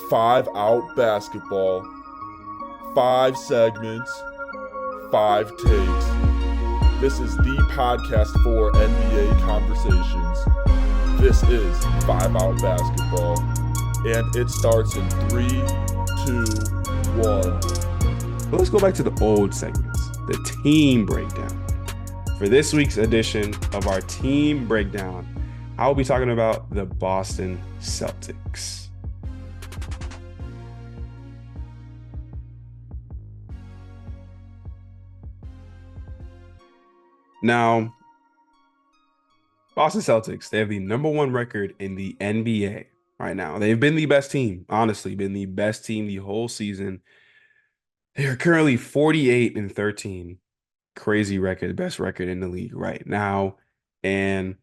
Five Out Basketball, five segments, five takes. This is the podcast for NBA conversations. This is Five Out Basketball, and it starts in 3, 2, 1. But let's go back to the old segments, the team breakdown. For this week's edition of our team breakdown, I will be talking about the Boston Celtics. Now, Boston Celtics, they have the number one record in the NBA right now. They've been the best team, honestly, been the best team the whole season. They are currently 48-13. Crazy record, best record in the league right now. And,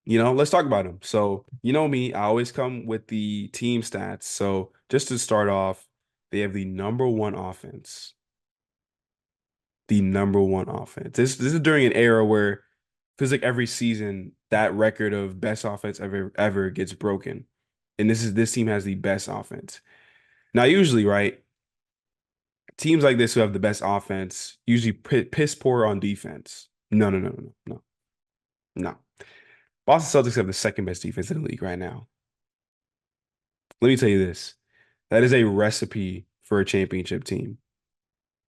let's talk about them. So, you know me, I always come with the team stats. So, just to start off, they have the number one offense. The number one offense. This is during an era where it feels like every season that record of best offense ever gets broken. And this team has the best offense. Now, usually, right, teams like this who have the best offense usually piss poor on defense. No, no, no, no, no, no. Boston Celtics have the second best defense in the league right now. Let me tell you this. That is a recipe for a championship team.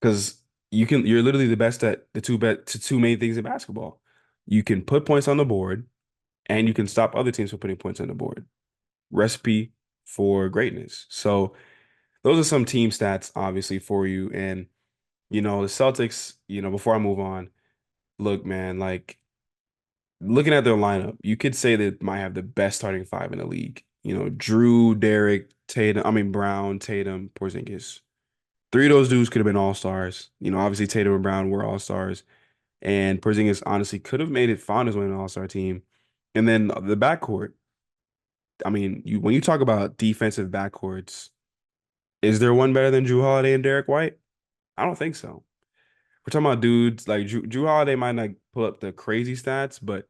Because you're literally the best at the two main things in basketball. You can put points on the board and you can stop other teams from putting points on the board. Recipe for greatness. So those are some team stats, obviously, for you. And, the Celtics, before I move on, look, man, like looking at their lineup, you could say they might have the best starting five in the league. Drew, Derek, Brown, Tatum, Porzingis. Three of those dudes could have been all-stars. Obviously Tatum and Brown were all-stars. And Porzingis honestly could have made it fine as winning an all-star team. And then the backcourt. When you talk about defensive backcourts, is there one better than Drew Holiday and Derek White? I don't think so. We're talking about dudes like Drew Holiday might not pull up the crazy stats, but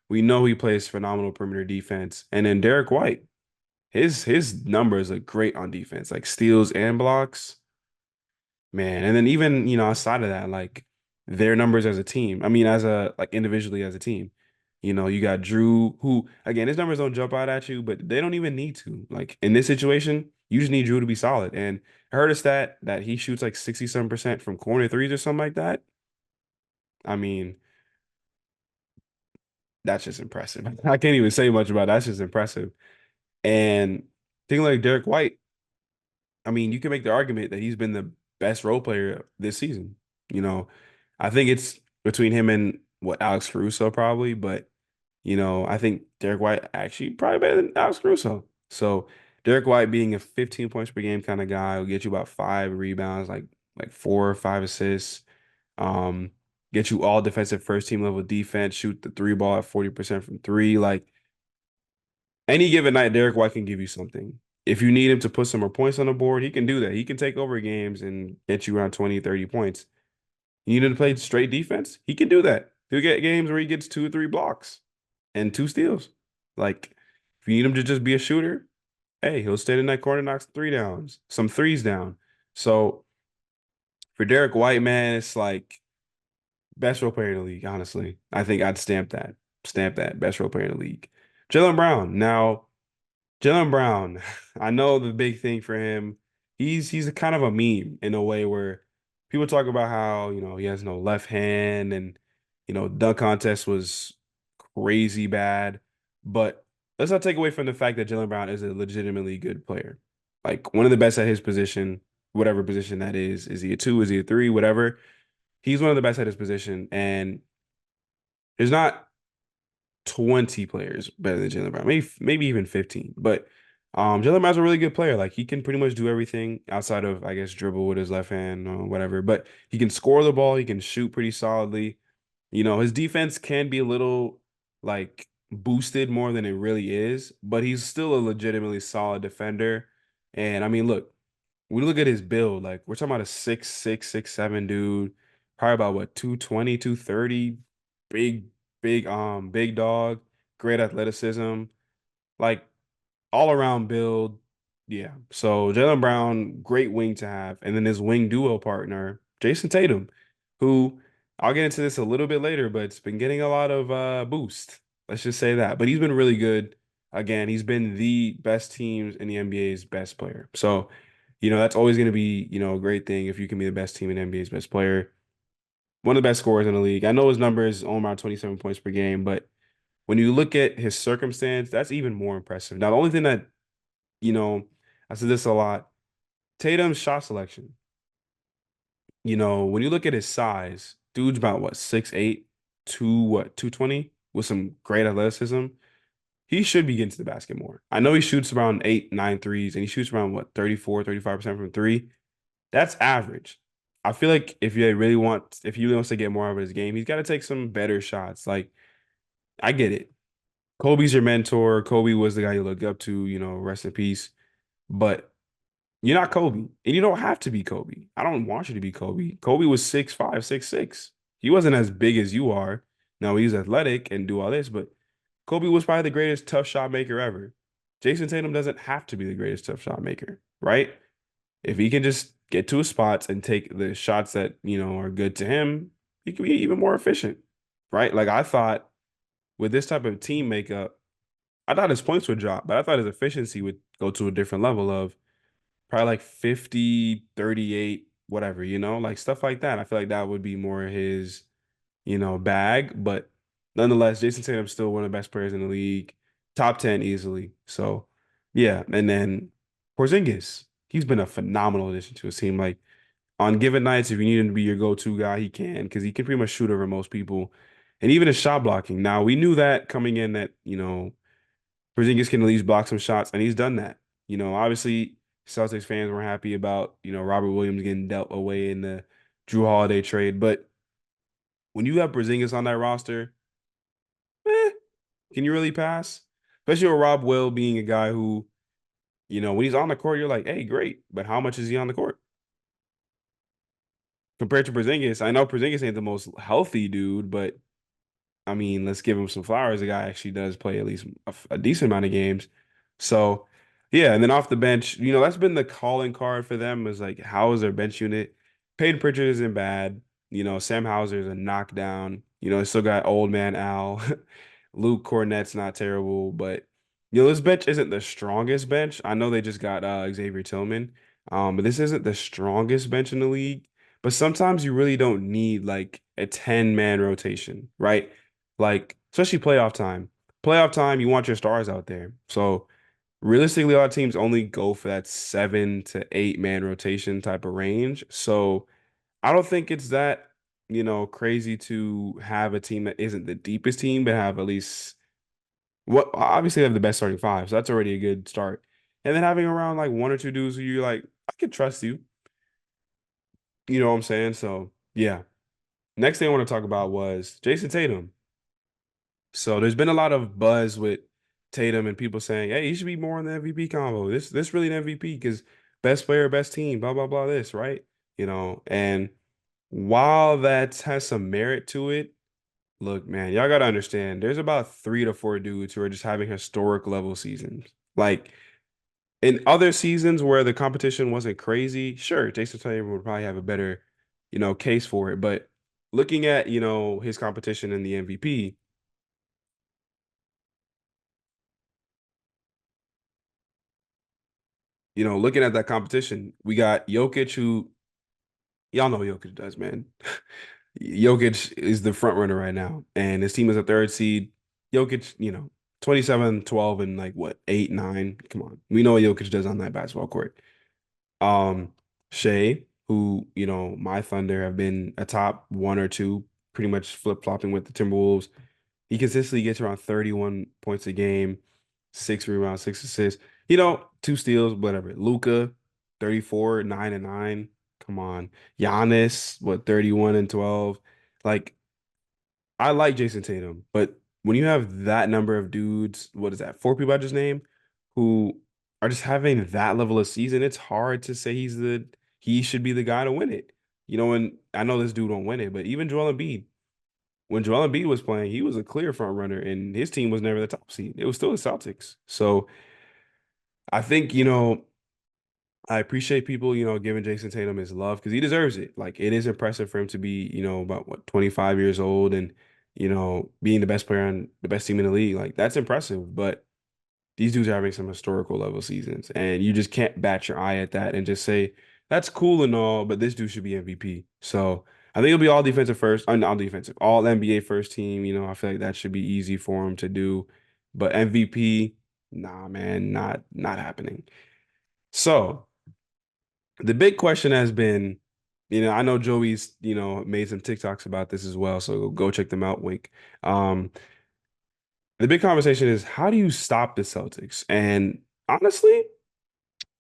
we know he plays phenomenal perimeter defense. And then Derek White, his numbers look great on defense, like steals and blocks. Man, and then even, outside of that, like their numbers as a team. As a like individually as a team. You got Drew, who again, his numbers don't jump out at you, but they don't even need to. Like in this situation, you just need Drew to be solid. And I heard a stat that he shoots like 67% from corner threes or something like that. I mean, that's just impressive. I can't even say much about it. That's just impressive. And thing like Derek White, you can make the argument that he's been the best role player this season. You know, I think it's between him and what Alex Caruso probably, but I think Derek White actually probably better than Alex Caruso. So Derek White being a 15 points per game kind of guy will get you about 5 rebounds, like 4 or 5 assists. Um, get you all defensive first team level defense, shoot the three ball at 40% from three. Like any given night, Derek White can give you something. If you need him to put some more points on the board, he can do that. He can take over games and get you around 20, 30 points. You need him to play straight defense? He can do that. He'll get games where he gets 2 or 3 blocks and 2 steals. Like, if you need him to just be a shooter, hey, he'll stay in that corner, knocks three downs, some threes down. So for Derek White, man, it's like best role player in the league, honestly. I think I'd stamp that. Stamp that. Best role player in the league. Jaylen Brown. Now, Jaylen Brown, I know the big thing for him, he's a kind of a meme in a way where people talk about how, he has no left hand and, dunk contest was crazy bad. But let's not take away from the fact that Jaylen Brown is a legitimately good player. Like one of the best at his position, whatever position that is. Is he a two? Is he a three? Whatever. He's one of the best at his position. And there's not 20 players better than Jaylen Brown, maybe even 15. But Jaylen Brown's a really good player. Like he can pretty much do everything outside of, I guess, dribble with his left hand or whatever. But he can score the ball. He can shoot pretty solidly. His defense can be a little like boosted more than it really is, but he's still a legitimately solid defender. And look, we look at his build, like we're talking about a 6'6", 6'7" dude, probably about what, 220, 230, big, big dog, great athleticism, like all around build, Yeah. So Jaylen Brown, great wing to have. And then his wing duo partner, Jason Tatum, who I'll get into this a little bit later, but it's been getting a lot of boost. Let's just say that. But he's been really good. Again, he's been the best teams in the NBA's best player. So, that's always going to be, a great thing if you can be the best team in the NBA's best player. One of the best scorers in the league. I know his number is only around 27 points per game, but when you look at his circumstance, that's even more impressive. Now, the only thing that, you know, I said this a lot. Tatum's shot selection. When you look at his size, dude's about what, 6'8", 220, with some great athleticism. He should be getting to the basket more. I know he shoots around 8, 9 threes, and he shoots around what, 34, 35% from three. That's average. I feel like if he really wants to get more out of his game, he's got to take some better shots. Like, I get it. Kobe's your mentor. Kobe was the guy you look up to, rest in peace. But you're not Kobe, and you don't have to be Kobe. I don't want you to be Kobe. Kobe was 6'5", 6'6". He wasn't as big as you are. Now he's athletic and do all this, but Kobe was probably the greatest tough shot maker ever. Jason Tatum doesn't have to be the greatest tough shot maker, right? If he can just get to his spots and take the shots that, are good to him, he can be even more efficient, right? Like I thought with this type of team makeup, I thought his points would drop, but I thought his efficiency would go to a different level of probably like 50, 38, whatever, like stuff like that. I feel like that would be more his, bag. But nonetheless, Jason Tatum's still one of the best players in the league, top 10 easily. So, yeah. And then Porzingis, he's been a phenomenal addition to his team. Like on given nights, if you need him to be your go-to guy, he can, because he can pretty much shoot over most people. And even his shot blocking. Now, we knew that coming in that, Porzingis can at least block some shots, and he's done that. Obviously, Celtics fans were happy about, Robert Williams getting dealt away in the Drew Holiday trade. But when you have Porzingis on that roster, eh, can you really pass? Especially with Rob Will being a guy who, when he's on the court, you're like, hey, great. But how much is he on the court? Compared to Porzingis, I know Porzingis ain't the most healthy dude, but I mean, let's give him some flowers. The guy actually does play at least a decent amount of games. So, yeah. And then off the bench, that's been the calling card for them is like, how is their bench unit? Peyton Pritchard isn't bad. Sam Hauser is a knockdown. They still got old man Al. Luke Cornett's not terrible, but, this bench isn't the strongest bench. I know they just got Xavier Tillman, but this isn't the strongest bench in the league. But sometimes you really don't need like a 10-man rotation, right? Like, especially playoff time. Playoff time, you want your stars out there. So realistically, a lot of teams only go for that 7 to 8 man rotation type of range. So I don't think it's that, crazy to have a team that isn't the deepest team, but have at least what obviously they have the best starting five. So that's already a good start. And then having around like one or two dudes who you're like, I can trust you. You know what I'm saying? So yeah. Next thing I want to talk about was Jason Tatum. So there's been a lot of buzz with Tatum and people saying, "Hey, he should be more in the MVP combo. This really an MVP because best player, best team, blah blah blah. This right, And while that has some merit to it, look, man, y'all gotta understand. There's about 3 to 4 dudes who are just having historic level seasons. Like in other seasons where the competition wasn't crazy, sure, Jason Tatum would probably have a better, case for it. But looking at his competition in the MVP. Looking at that competition, we got Jokic, who y'all know what Jokic does, man. Jokic is the front runner right now, and his team is a third seed. Jokic, 27, 12, and like what, 8, 9. Come on. We know what Jokic does on that basketball court. Um, Shea, who, my Thunder have been a top 1 or 2, pretty much flip-flopping with the Timberwolves. He consistently gets around 31 points a game, 6 rebounds, 6 assists. 2 steals, whatever. Luca, 34, 9 and 9. Come on. Giannis, what, 31 and 12. Like, I like Jason Tatum, but when you have that number of dudes, what is that? 4 people I just named, who are just having that level of season, it's hard to say he should be the guy to win it. And I know this dude won't win it, but even Joel Embiid, when Joel Embiid was playing, he was a clear front runner, and his team was never the top seed. It was still the Celtics. So I think, I appreciate people, giving Jason Tatum his love because he deserves it. Like it is impressive for him to be, about what, 25 years old and, being the best player on the best team in the league. Like that's impressive. But these dudes are having some historical level seasons, and you just can't bat your eye at that and just say that's cool and all, but this dude should be MVP. So I think it'll be all defensive first, all defensive, all NBA first team. I feel like that should be easy for him to do, but MVP, nah, man, not happening. So the big question has been, I know Joey's, made some TikToks about this as well, so go check them out, Wink. Um, the big conversation is how do you stop the Celtics? And honestly,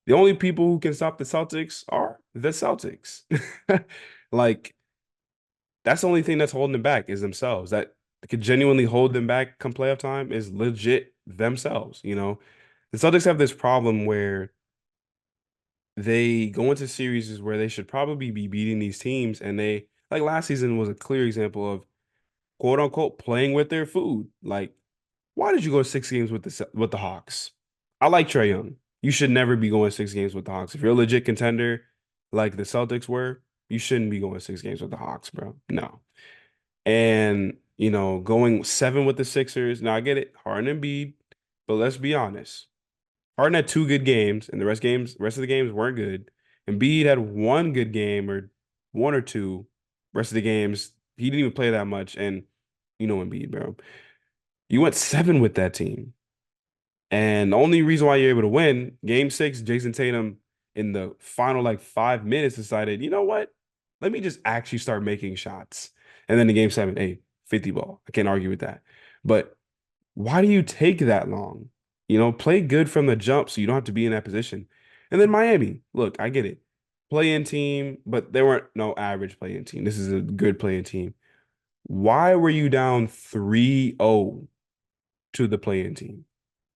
the only people who can stop the Celtics are the Celtics. Like, that's the only thing that's holding them back is themselves. That could genuinely hold them back come playoff time is legit themselves. The Celtics have this problem where they go into series where they should probably be beating these teams, and they like last season was a clear example of quote unquote playing with their food. Like, why did you go 6 games with the Hawks? I like Trae Young. You should never be going 6 games with the Hawks. If you're a legit contender like the Celtics were, you shouldn't be going 6 games with the Hawks, bro. No. And, going 7 with the Sixers. Now I get it, Harden and Embiid, but let's be honest. Harden had 2 good games, and rest of the games weren't good. Embiid had 1 good game or 1 or 2. Rest of the games, he didn't even play that much. And Embiid, bro. You went 7 with that team. And the only reason why you're able to win, game 6, Jason Tatum in the final like 5 minutes decided, you know what? Let me just actually start making shots. And then in game 7, hey, 50 ball. I can't argue with that. But why do you take that long? Play good from the jump so you don't have to be in that position. And then Miami, look, I get it. Play-in team, but they weren't no average play-in team. This is a good play-in team. Why were you down 3-0 to the play-in team?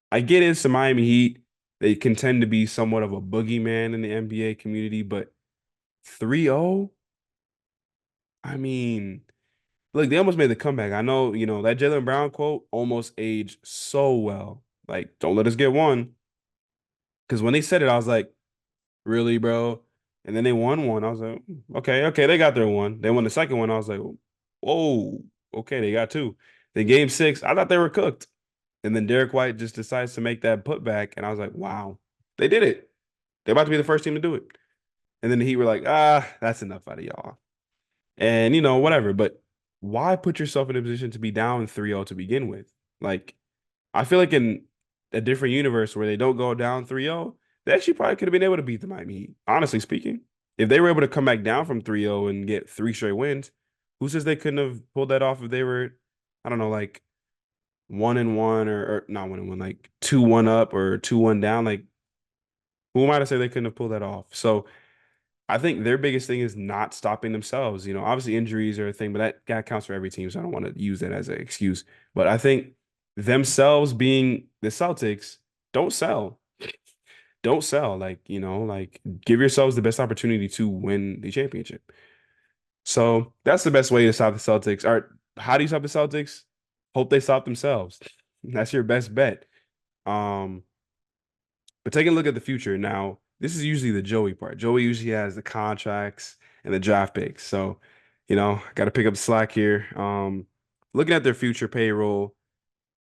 I get it's the Miami Heat. They can tend to be somewhat of a boogeyman in the NBA community, but 3-0? I mean, look, they almost made the comeback. I know, that Jaylen Brown quote almost aged so well. Like, don't let us get one. Because when they said it, I was like, really, bro? And then they won one. I was like, okay, they got their one. They won the second one. I was like, whoa, okay, they got two. Then game 6, I thought they were cooked. And then Derek White just decides to make that putback. And I was like, wow, they did it. They're about to be the first team to do it. And then the Heat were like, that's enough out of y'all. And, whatever. But why put yourself in a position to be down 3-0 to begin with? Like, I feel like in a different universe where they don't go down 3-0, they actually probably could have been able to beat the Miami Heat. Honestly speaking, if they were able to come back down from 3-0 and get 3 straight wins, who says they couldn't have pulled that off if they were, I don't know, like 1-1 or not 1-1, like 2-1 up or 2-1 down? Like, who am I to say they couldn't have pulled that off? So I think their biggest thing is not stopping themselves. Obviously injuries are a thing, but that counts for every team. So I don't want to use that as an excuse. But I think themselves being the Celtics, don't sell. Don't sell. Like give yourselves the best opportunity to win the championship. So that's the best way to stop the Celtics. Or how do you stop the Celtics? Hope they stop themselves. That's your best bet. Um, but taking a look at the future now, this is usually the Joey part. Joey usually has the contracts and the draft picks. So, got to pick up the slack here. Looking at their future payroll,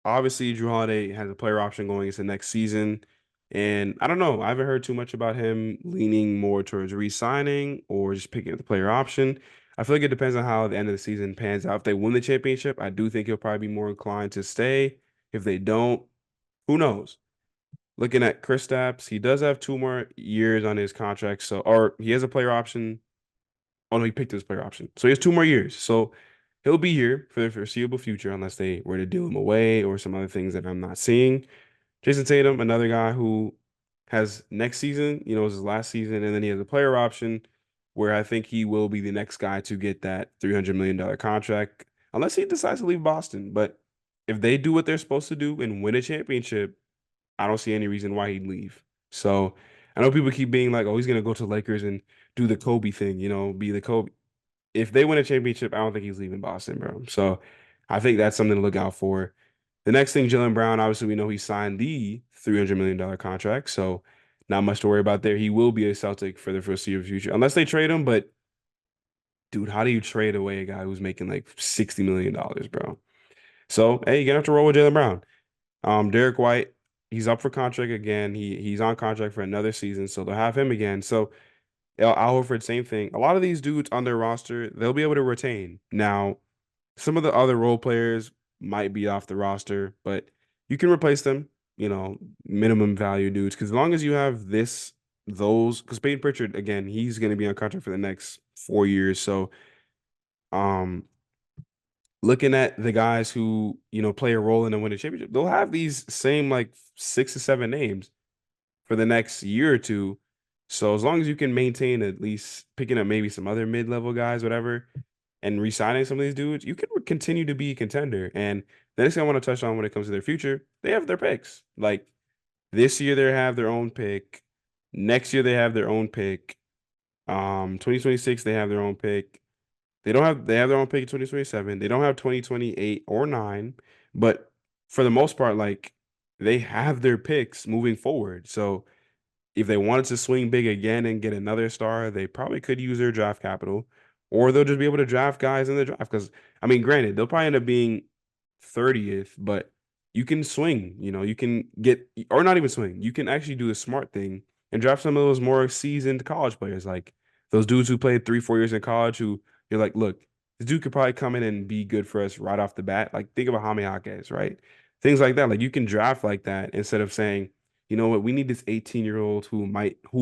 obviously Drew Holiday has a player option going into next season. And I don't know. I haven't heard too much about him leaning more towards re-signing or just picking up the player option. I feel like it depends on how the end of the season pans out. If they win the championship, I do think he'll probably be more inclined to stay. If they don't, who knows? Looking at Kristaps, he does have 2 more years on his contract. So, or he has a player option. Oh no, he picked his player option. So he has 2 more years. So he'll be here for the foreseeable future unless they were to deal him away or some other things that I'm not seeing. Jason Tatum, another guy who has next season, is his last season, and then he has a player option where I think he will be the next guy to get that $300 million contract, unless he decides to leave Boston. But if they do what they're supposed to do and win a championship, I don't see any reason why he'd leave. So I know people keep being like, oh, he's gonna go to Lakers and do the Kobe thing, be the Kobe. If they win a championship, I don't think he's leaving Boston, bro. So I think that's something to look out for. The next thing, Jaylen Brown, obviously we know he signed the $300 million contract. So not much to worry about there. He will be a Celtic for the foreseeable future, unless they trade him. But dude, how do you trade away a guy who's making like $60 million, bro? So hey, you're gonna have to roll with Jaylen Brown. Derek White, he's up for contract again. He's on contract for another season, so they'll have him again. So Al Horford, same thing. A lot of these dudes on their roster, they'll be able to retain. Now, some of the other role players might be off the roster, but you can replace them, minimum value dudes. Because as long as you have because Peyton Pritchard, again, he's going to be on contract for the next 4 years. So, um, looking at the guys who, play a role in the winning championship, they'll have these same like 6 or 7 names for the next year or two. So as long as you can maintain at least picking up maybe some other mid-level guys, whatever, and re-signing some of these dudes, you can continue to be a contender. And the next thing I want to touch on when it comes to their future, they have their picks. Like this year, they have their own pick. Next year, they have their own pick. 2026, they have their own pick. They have their own pick in 2027. They don't have 2028 or 9, but for the most part, like they have their picks moving forward. So if they wanted to swing big again and get another star, they probably could use their draft capital, or they'll just be able to draft guys in the draft. Because, I mean, granted, they'll probably end up being 30th, but you can swing, you can get, or not even swing. You can actually do a smart thing and draft some of those more seasoned college players, like those dudes who played 3-4 years in college who you're like, look, this dude could probably come in and be good for us right off the bat. Like, think about Jaime Jaquez, right? Things like that. Like, you can draft like that instead of saying, you know what, we need this 18-year-old who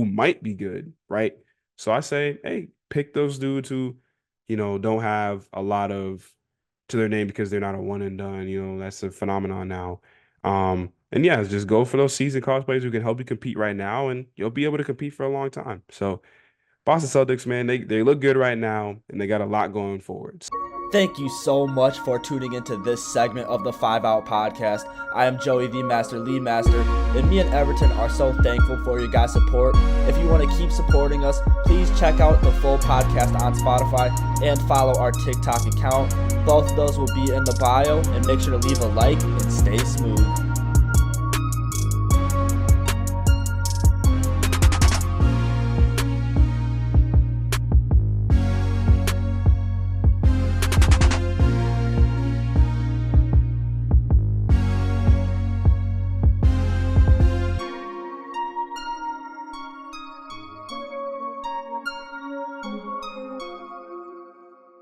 might be good, right? So I say, hey, pick those dudes who, don't have a lot of to their name because they're not a one and done. That's a phenomenon now. And yeah, just go for those seasoned college players who can help you compete right now, and you'll be able to compete for a long time. So Boston Celtics, man, they look good right now, and they got a lot going forward. Thank you so much for tuning into this segment of the 5 Out Podcast. I am Joey the Master Lee Master, and me and Everton are so thankful for your guys' support. If you want to keep supporting us, please check out the full podcast on Spotify and follow our TikTok account. Both of those will be in the bio, and make sure to leave a like and stay smooth.